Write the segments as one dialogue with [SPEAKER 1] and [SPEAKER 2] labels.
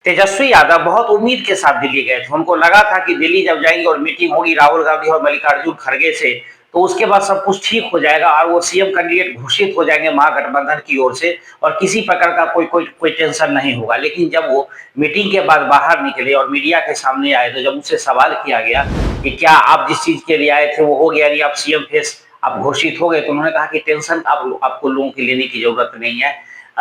[SPEAKER 1] तेजस्वी यादव बहुत उम्मीद के साथ दिल्ली गए थे। उनको लगा था कि दिल्ली जब जाएंगे और मीटिंग होगी राहुल गांधी और मल्लिकार्जुन खड़गे से, तो उसके बाद सब कुछ ठीक हो जाएगा और वो सीएम कैंडिडेट घोषित हो जाएंगे महागठबंधन की ओर से और किसी प्रकार का कोई टेंशन नहीं होगा। लेकिन जब वो मीटिंग के बाद बाहर निकले और मीडिया के सामने आए, तो जब उनसे सवाल किया गया कि क्या आप जिस चीज के लिए आए थे वो हो गया, यानी आप सीएम फेस आप घोषित हो गए, तो उन्होंने कहा कि टेंशन आपको लोगों की लेने की जरूरत नहीं है।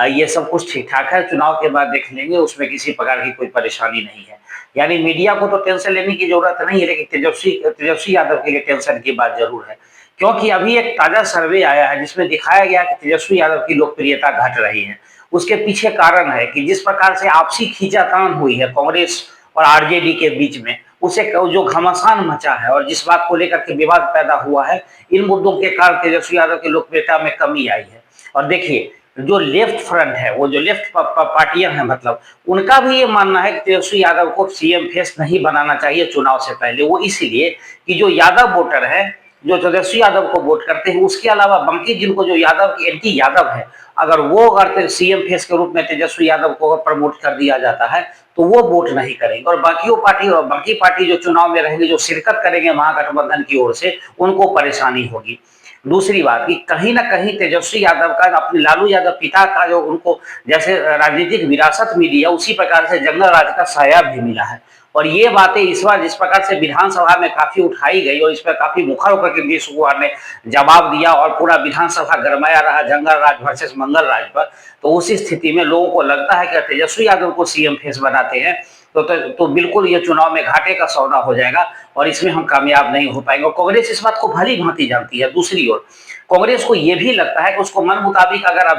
[SPEAKER 1] ये सब कुछ ठीक-ठाक है, चुनाव के बाद देख लेंगे, उसमें किसी प्रकार की कोई परेशानी नहीं है। यानी मीडिया को तो टेंशन लेने की ज़रूरत नहीं है, लेकिन तेजस्वी यादव के लिए टेंशन की बात ज़रूर है। क्योंकि अभी एक ताज़ा सर्वे आया है जिसमें दिखाया गया कि तेजस्वी यादव की लोकप्रियता घट रही है। उसके पीछे कारण है कि जिस प्रकार से आपसी खींचातान हुई है कांग्रेस और आरजेडी के बीच में, उसे जो घमासान मचा है और जिस बात को लेकर के विवाद पैदा हुआ है, इन मुद्दों के कारण तेजस्वी यादव की लोकप्रियता में कमी आई है। और देखिए, जो लेफ्ट फ्रंट है, वो जो लेफ्ट पार्टियां हैं, मतलब उनका भी ये मानना है कि तेजस्वी यादव को सीएम फेस नहीं बनाना चाहिए चुनाव से पहले। वो इसलिए कि जो यादव वोटर है, जो तेजस्वी यादव को वोट करते हैं, उसके अलावा बाकी जिनको जो यादव की एंटी यादव है, अगर सीएम फेस के रूप में तेजस्वी यादव को प्रमोट कर दिया जाता है, तो वो वोट नहीं करेंगे और बाकी पार्टी जो चुनाव में रहेंगे, जो शिरकत करेंगे महागठबंधन की ओर से, उनको परेशानी होगी। दूसरी बात कि कहीं ना कहीं तेजस्वी यादव का अपने लालू यादव पिता का जो उनको जैसे राजनीतिक विरासत मिली है, उसी प्रकार से जंगल राज का साया भी मिला है। और ये बातें इस बार जिस प्रकार से विधानसभा में काफी उठाई गई और इस पर काफी मुखर होकर के नीतीश कुमार ने जवाब दिया और पूरा विधानसभा गरमाया रहा जंगल राज वर्सेस मंगल राज पर, तो उसी स्थिति में लोगों को लगता है कि तेजस्वी यादव को सीएम फेस बनाते हैं तो बिल्कुल ये चुनाव में घाटे का सौदा हो जाएगा और इसमें हम कामयाब नहीं हो पाएंगे। और कांग्रेस इस बात को भली भांति जानती है। दूसरी ओर कांग्रेस को यह भी लगता है कि उसको मन मुताबिक अगर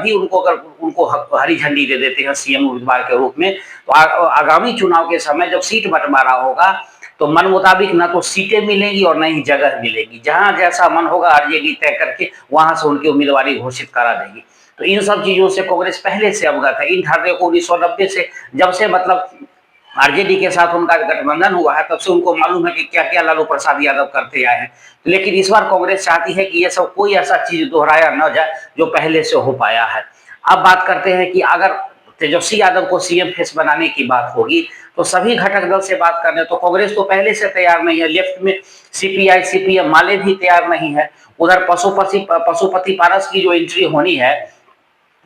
[SPEAKER 1] उनको हरी झंडी दे देते हैं सीएम उम्मीदवार के रूप में, तो आगामी चुनाव के समय जब सीट बंटवारा होगा, तो मन मुताबिक ना तो सीटें मिलेंगी और न ही जगह मिलेगी। जहां जैसा मन होगा आरजेडी तय करके वहां से उनकी उम्मीदवारी घोषित करा देगी। तो इन सब चीजों से कांग्रेस पहले से अवगत है। इन धारणा को 1990 से, जब से मतलब आरजेडी के साथ उनका गठबंधन हुआ है, तब से उनको मालूम है कि क्या क्या लालू प्रसाद यादव करते आए हैं। लेकिन इस बार कांग्रेस चाहती है कि ये सब कोई ऐसा चीज दोहराया न जाए जो पहले से हो पाया है। अब बात करते हैं कि अगर तेजस्वी यादव को सीएम फेस बनाने की बात होगी, तो सभी घटक दल से बात करने, तो कांग्रेस तो पहले से तैयार नहीं है। लेफ्ट में सीपीआई सीपीएम माले भी तैयार नहीं है। उधर पशुपति पारस की जो एंट्री होनी है,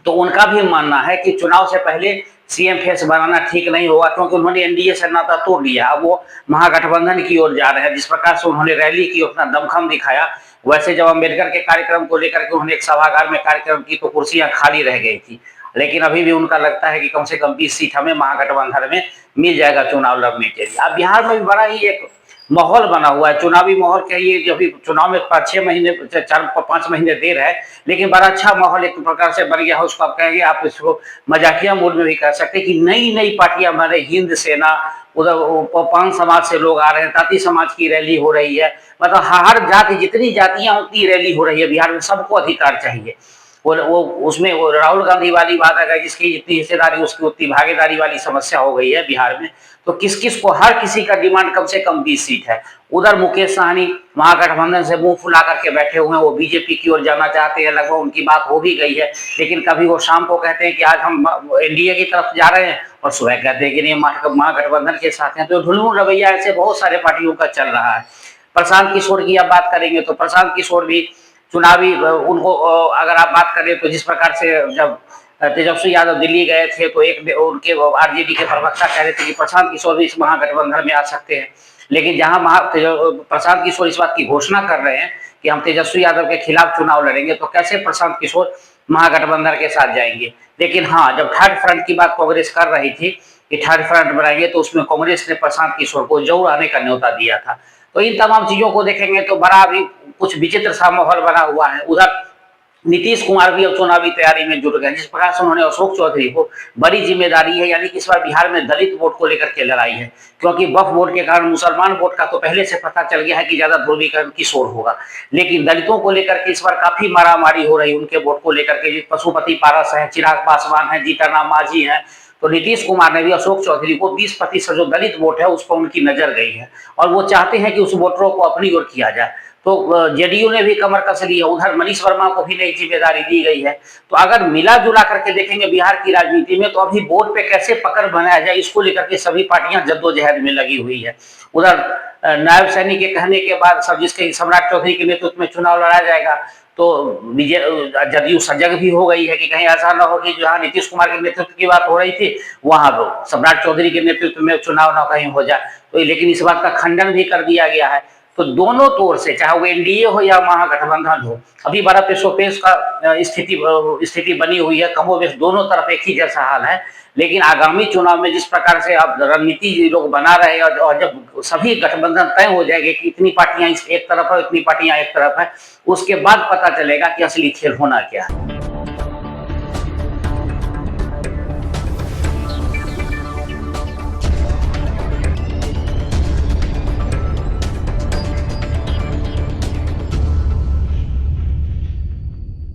[SPEAKER 1] तो उनका भी मानना है कि चुनाव से पहले सीएम फेस बनाना ठीक नहीं होगा, क्योंकि उन्होंने एनडीए से नाता तोड़ लिया। अब वो महागठबंधन की ओर जा रहे हैं। जिस प्रकार से उन्होंने रैली की, अपना दमखम दिखाया, वैसे जब अम्बेडकर के कार्यक्रम को लेकर के उन्होंने एक सभागार में कार्यक्रम की, तो कुर्सियां खाली रह गई थी। लेकिन अभी भी उनका लगता है कि कम से कम 20 सीट हमें महागठबंधन में मिल जाएगा चुनाव लड़ने के लिए। अब बिहार में भी बड़ा ही एक माहौल बना हुआ है, चुनावी माहौल कहिए। जो भी चुनाव में 5-6 महीने 4-5 महीने देर है, लेकिन बड़ा अच्छा माहौल एक प्रकार से बन गया है। उसको आप कहेंगे, आप इसको मजाकिया मूड में भी कह सकते हैं कि नई नई पार्टियां बन रही। हिंद सेना, उधर पान समाज से लोग आ रहे हैं, ताती समाज की रैली हो रही है। मतलब हर जाति, जितनी जातियां उतनी रैली हो रही है बिहार में। सबको अधिकार चाहिए। वो उसमें वो राहुल गांधी वाली बात आ गई, जिसकी जितनी हिस्सेदारी उसकी उतनी भागीदारी वाली समस्या हो गई है बिहार में। तो किस किस को, हर किसी का डिमांड कम से कम 20 सीट है। उधर मुकेश सहनी महागठबंधन से मुंह फुला करके बैठे हुए हैं, वो बीजेपी की ओर जाना चाहते हैं। लगभग उनकी बात हो भी गई है, लेकिन कभी वो शाम को कहते हैं कि आज हम एनडीए की तरफ जा रहे हैं, और सुबह कहते हैं कि नहीं, महागठबंधन के साथ हैं। तो ढुलमुल रवैया ऐसे बहुत सारे पार्टियों का चल रहा है। प्रशांत किशोर की अब बात करेंगे, तो प्रशांत किशोर भी चुनावी उनको अगर आप बात करें, तो जिस प्रकार से जब तेजस्वी यादव दिल्ली गए थे, तो एक उनके आरजेडी के प्रवक्ता कह रहे थे कि प्रशांत किशोर भी इस महागठबंधन में आ सकते हैं। लेकिन जहां प्रशांत किशोर इस बात की घोषणा कर रहे हैं कि हम तेजस्वी यादव के खिलाफ चुनाव लड़ेंगे, तो कैसे प्रशांत किशोर महागठबंधन के साथ जाएंगे। लेकिन हाँ, जब थर्ड फ्रंट की बात कांग्रेस कर रही थी कि थर्ड फ्रंट बनाएंगे, तो उसमें कांग्रेस ने प्रशांत किशोर को जरूर आने का न्योता दिया था। तो इन तमाम चीजों को देखेंगे तो बड़ा भी कुछ विचित्र सा माहौल बना हुआ है। उधर नीतीश कुमार भी अब चुनावी तैयारी में जुट गए। जिस प्रकार से उन्होंने अशोक चौधरी को बड़ी जिम्मेदारी है, यानी कि इस बार बिहार में दलित वोट को लेकर के लड़ाई है, क्योंकि वक्फ वोट के कारण मुसलमान वोट का तो पहले से पता चल गया है कि ज्यादा ध्रुवीकरण किशोर होगा। लेकिन दलितों को लेकर के इस बार काफी मारामारी हो रही, उनके वोट को लेकर के। पशुपति पारस है, चिराग पासवान है, जीतन मांझी है। तो नीतीश कुमार ने भी अशोक चौधरी को 20% जो दलित वोट है उस पर उनकी नजर गई है, और वो चाहते हैं कि उस वोटरों को अपनी ओर किया जाए। तो जेडीयू ने भी कमर कस ली है, उधर मनीष वर्मा को भी नई जिम्मेदारी दी गई है। तो अगर मिला जुला करके देखेंगे बिहार की राजनीति में, तो अभी बोर्ड पे कैसे पकड़ बनाया जाए, इसको लेकर के सभी पार्टियां जद्दोजहद में लगी हुई है। उधर नायब सैनी के कहने के बाद सब, जिसके सम्राट चौधरी के नेतृत्व में चुनाव लड़ा जाएगा, तो जदयू सजग भी हो गई है कि कहीं ऐसा ना हो कि जहां नीतीश कुमार के नेतृत्व की बात हो रही थी, वहां सम्राट चौधरी के नेतृत्व में चुनाव ना कहीं हो जाए। तो लेकिन इस बात का खंडन भी कर दिया गया है। तो दोनों तौर से, चाहे वो एनडीए हो या महागठबंधन हो, अभी बड़ा पेशोपेश का स्थिति बनी हुई है। कमोबेश दोनों तरफ एक ही जैसा हाल है। लेकिन आगामी चुनाव में जिस प्रकार से अब रणनीति लोग बना रहे हैं, और जब सभी गठबंधन तय हो जाएंगे कि इतनी पार्टियां एक तरफ है, इतनी पार्टियां एक तरफ है, उसके बाद पता चलेगा कि असली खेल होना क्या है।